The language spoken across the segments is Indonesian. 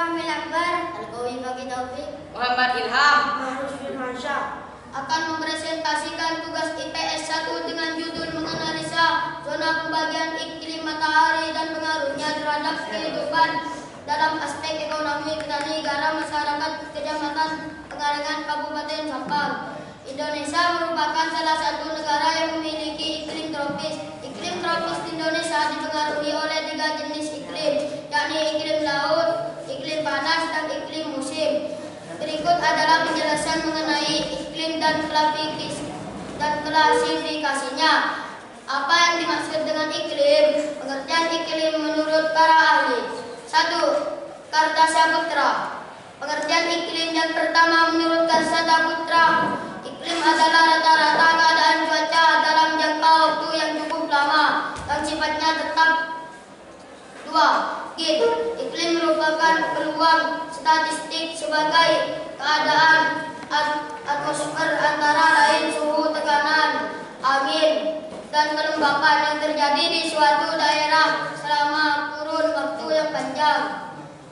Fahmi Akbar, Al-Qawi Bagi Taufik, Muhammad Ilham, Mahrus Firmansyah akan mempresentasikan tugas IPS 1 dengan judul menganalisa zona pembagian iklim matahari dan pengaruhnya terhadap kehidupan dalam aspek ekonomi, petani, garam, masyarakat, kecamatan Pengalengan, Kabupaten Sampang. Indonesia merupakan salah satu negara yang memiliki iklim tropis. Iklim tropis di Indonesia dipengaruhi oleh 3 jenis iklim, yakni iklim laut, iklim panas, dan iklim musim. Berikut adalah penjelasan mengenai iklim dan klasifikasinya. Apa yang dimaksud dengan iklim? Pengertian iklim menurut para ahli. 1. Kartasya Putra. Pengertian iklim yang pertama menurut Kartasya Putra, iklim adalah rata-rata keadaan cuaca dalam jangka waktu yang cukup lama dan sifatnya tetap. 2. GIT. Iklim merupakan peluang statistik sebagai keadaan atmosfer antara lain suhu, tekanan, angin, dan kelembapan yang terjadi di suatu daerah selama kurun waktu yang panjang.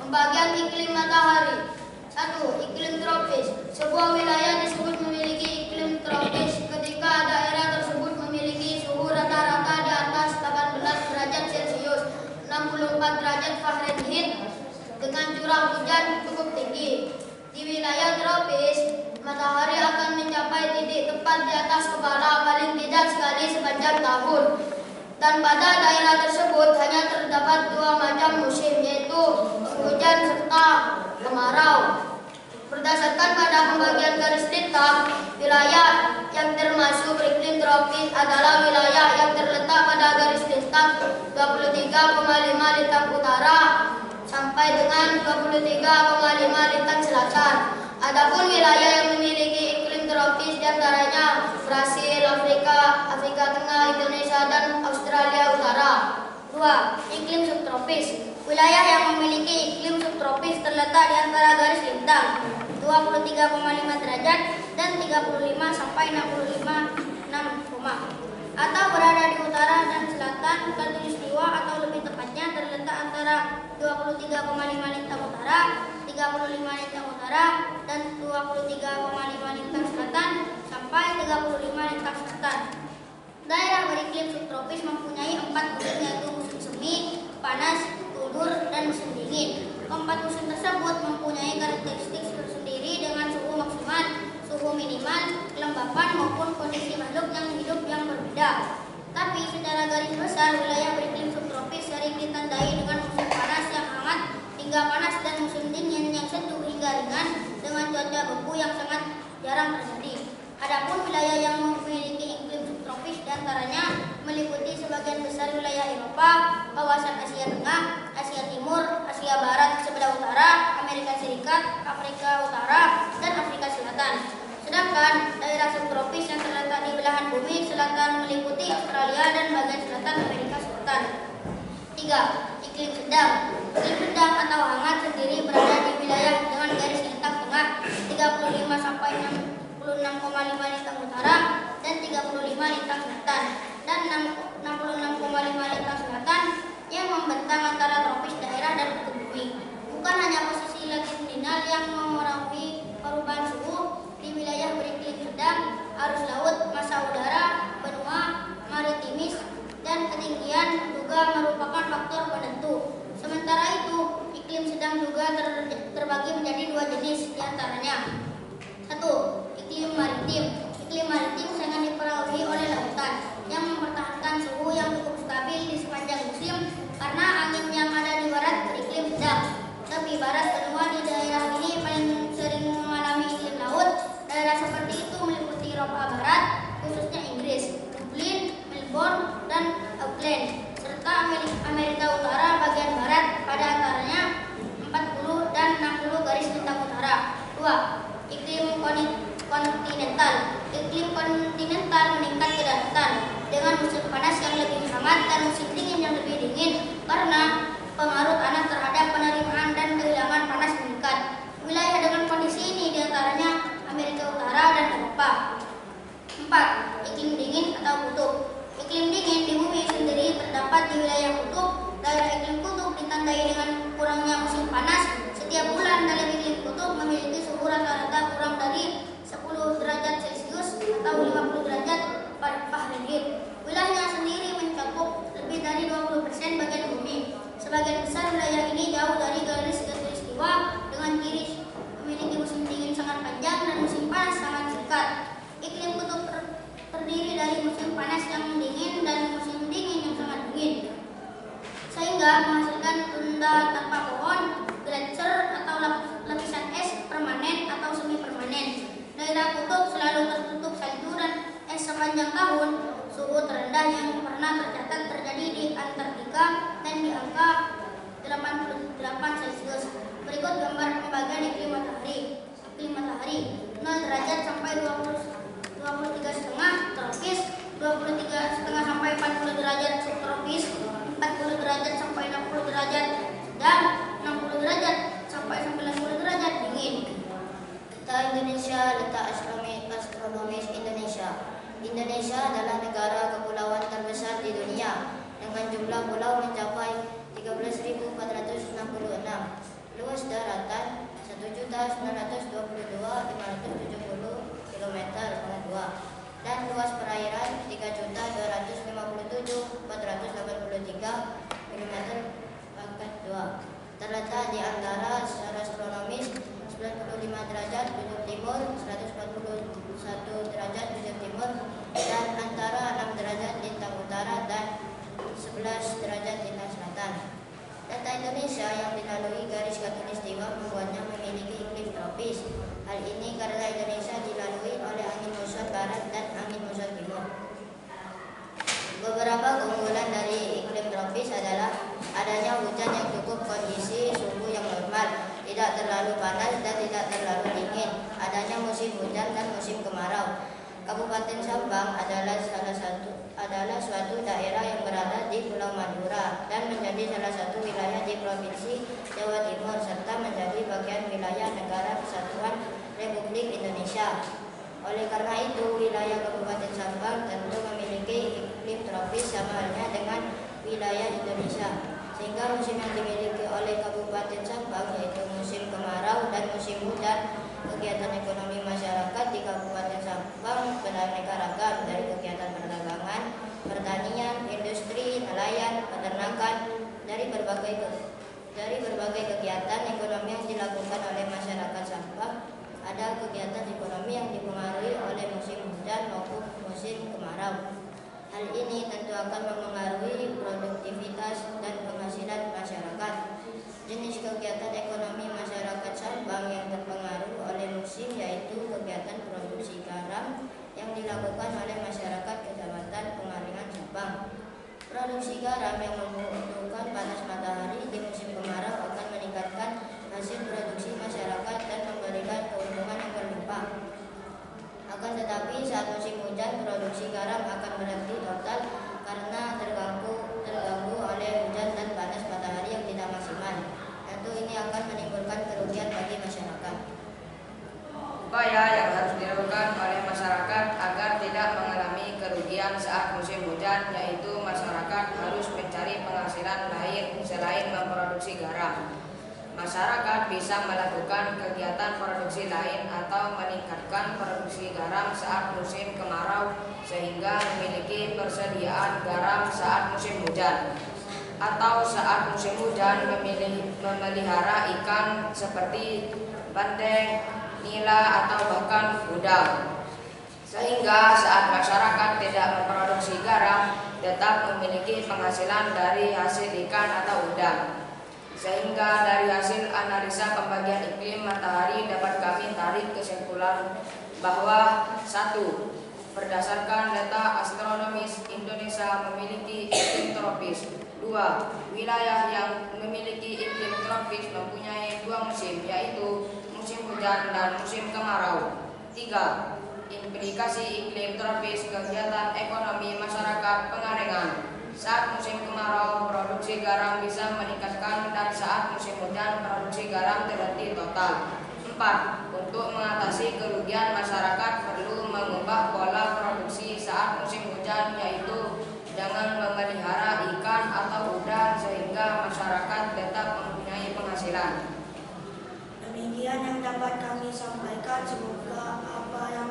Pembagian iklim matahari. 1. Iklim tropis. Sebuah wilayah disebut memiliki iklim tropis ketika daerah tersebut memiliki suhu rata-rata di atas 18 derajat Celcius, 64 derajat Fahrenheit, dengan curah hujan cukup tinggi. Di wilayah tropis, matahari akan mencapai titik tepat di atas kepala paling tidak sekali sepanjang tahun. Dan pada daerah tersebut hanya terdapat 2 macam musim, yaitu penghujan serta kemarau. Berdasarkan pada pembagian garis lintang, wilayah yang termasuk iklim tropis adalah wilayah yang terletak pada garis lintang 23,5 lintang utara sampai dengan 23,5 lintang selatan. Adapun wilayah yang memiliki iklim tropis diantaranya Brasil, Afrika Tengah, Indonesia, dan Australia Utara. 2. Iklim subtropis. Wilayah yang memiliki iklim subtropis terletak di antara garis lintang 23,5 derajat dan 35 sampai 65,6, atau berada di utara dan selatan khatulistiwa, atau lebih tepatnya terletak antara 23,5 lintang utara, 35 lintang utara, dan 23,5 lintang selatan sampai 35 lintang selatan. Daerah beriklim subtropis mempunyai 4 musim, yaitu musim semi, panas, gugur, dan musim dingin. Keempat musim tersebut mempunyai karakteristik tersendiri dengan suhu maksimal, suhu minimal, kelembapan, maupun kondisi makhluk yang hidup yang berbeda. Tapi secara garis besar, wilayah beriklim subtropis sering ditandai dengan musim panas yang hangat hingga panas dan musim dingin yang sejuk hingga ringan dengan cuaca beku yang sangat jarang terjadi. Adapun wilayah yang memiliki iklim subtropis diantaranya meliputi sebagian besar wilayah Eropa, kawasan Asia Tengah, Asia Timur, Asia Barat sebelah utara, Amerika Serikat, Afrika Utara, dan Afrika Selatan. Sedangkan daerah subtropis yang terletak di belahan bumi selatan meliputi Australia dan bagian selatan Amerika Selatan. 3. Iklim sedang. Iklim sedang atau hangat sendiri berada di wilayah dengan garis lintang tengah 35 sampai 66,5 lintang utara dan 35 lintang selatan dan 66,5 lintang selatan yang membentang antara tropis daerah dan kutub bumi. Bukan hanya posisi latitudinal yang memengaruhi perubahan suhu di wilayah beriklim sedang, arus laut, massa udara, benua, maritimis, dan ketinggian juga merupakan faktor penentu. Sementara itu, iklim sedang juga terbagi menjadi 2 jenis, diantaranya 1. Iklim maritim. Iklim maritim sangat dipengaruhi oleh lautan yang mempertahankan suhu yang cukup stabil di sepanjang musim karena angin yang ada di barat beriklim sedang. Tapi barat benua di daerah ini paling sering mengalami iklim laut. Daerah seperti itu meliputi Eropa Barat, khususnya Inggris, Dublin, Melbourne, dan Auckland, serta Amerika Utara bagian barat pada antaranya 40 dan 60 garis lintang utara. 2. Iklim kontinental. Iklim kontinental meningkat ke daratan dengan musim panas yang lebih hangat dan musim dingin yang lebih dingin karena pengaruh tanah terhadap penerimaan dan kehilangan panas meningkat. Wilayah dengan kondisi ini diantaranya Amerika Utara dan Eropa. 4. Iklim dingin atau kutub. Iklim dingin di bumi sendiri terdapat di wilayah kutub. Daerah iklim kutub ditandai dengan kurangnya musim panas Setiap bulan dalam iklim kutub memiliki suhu rata-rata kurang dari 10 derajat Celcius atau 50 derajat Fahrenheit. Wilayahnya sendiri mencakup lebih dari 20% bagian bumi. Sebagian besar wilayah ini jauh dari garis khatulistiwa dengan ciri memiliki musim dingin sangat panjang dan musim panas sangat singkat. Iklim kutub terdiri dari musim panas yang dingin dan musim dingin yang sangat dingin, sehingga menghasilkan tunda tanpa pohon, gletser atau lapisan es permanen atau semi permanen. Daerah kutub selalu tertutup salju dan es sepanjang tahun. Suhu terendah yang pernah tercatat terjadi di Antartika dan di angka 88 Celcius. Berikut gambar pembagian iklim matahari. Iklim matahari 0 derajat sampai 23,5 tropis, 23,5 sampai 40 derajat subtropis, 40 derajat sampai 60 derajat sedang, 60 derajat sampai 90 derajat dingin. Peta Indonesia, letak astronomis Indonesia. Indonesia adalah negara kepulauan terbesar di dunia dengan jumlah pulau mencapai 13.466, luas daratan 1.922.570 km², dan luas perairan 3.257.483 km². Terletak di antara secara astronomis 95 derajat ujung timur, 141 derajat ujung timur, dan antara 6 derajat lintang utara dan 11 derajat lintang selatan. Data Indonesia yang dilalui garis khatulistiwa membuatnya memiliki iklim tropis. Hal ini karena Indonesia dilalui oleh angin muson barat dan angin muson timur. Beberapa keunggulan dari iklim tropis adalah adanya hujan yang cukup, kondisi suhu yang normal, tidak terlalu panas dan tidak terlalu dingin, adanya musim hujan dan musim kemarau. Kabupaten Sampang adalah suatu daerah yang berada di Pulau Madura dan menjadi salah satu wilayah di Provinsi Jawa Timur serta menjadi bagian wilayah Negara Kesatuan Republik Indonesia. Oleh karena itu, wilayah Kabupaten Sampang tentu memiliki iklim tropis sama halnya dengan wilayah Indonesia, sehingga musim yang dimiliki oleh Kabupaten Sampang yaitu musim kemarau dan musim hujan. Kegiatan ekonomi masyarakat di Kabupaten Sampang beraneka ragam, dari kegiatan perdagangan, pertanian, industri, nelayan, peternakan. Dari berbagai kegiatan ekonomi yang dilakukan oleh masyarakat Sampang, ada kegiatan ekonomi yang dipengaruhi oleh musim hujan maupun musim kemarau. Hal ini tentu akan mempengaruhi produktivitas dan penghasilan masyarakat. Jenis kegiatan ekonomi masyarakat Sampang yang terpengaruh oleh musim yaitu kegiatan produksi garam yang dilakukan oleh masyarakat Kecamatan Pengalengan Sampang. Produksi garam yang membutuhkan panas matahari di musim kemarau akan meningkatkan hasil produksi masyarakat dan memberikan keuntungan yang berlimpah. Akan tetapi saat musim hujan produksi garam akan berhenti total karena terganggu oleh hujan dan panas matahari yang tidak maksimal. Tentu ini akan menimbulkan kerugian bagi masyarakat. Upaya yang harus dilakukan oleh masyarakat agar tidak mengalami kerugian saat musim hujan yaitu masyarakat harus mencari penghasilan lain selain memproduksi garam. Masyarakat bisa melakukan kegiatan produksi lain atau meningkatkan produksi garam saat musim kemarau sehingga memiliki persediaan garam saat musim hujan. Atau saat musim hujan memelihara ikan seperti bandeng, nila atau bahkan udang. Sehingga saat masyarakat tidak memproduksi garam tetap memiliki penghasilan dari hasil ikan atau udang. Sehingga dari hasil analisa pembagian iklim matahari dapat kami tarik kesimpulan bahwa 1. Berdasarkan data astronomis, Indonesia memiliki iklim tropis. 2. Wilayah yang memiliki iklim tropis mempunyai 2 musim, yaitu musim hujan dan musim kemarau. 3. Implikasi iklim tropis kegiatan ekonomi masyarakat Pengalengan. Saat musim kemarau, produksi garam bisa meningkatkan dan saat musim hujan, produksi garam terhenti total. 4. Untuk mengatasi kerugian masyarakat perlu mengubah pola produksi saat musim hujan yaitu dengan memelihara ikan atau udang sehingga masyarakat tetap mempunyai penghasilan. dapat kami sampaikan, semoga apa yang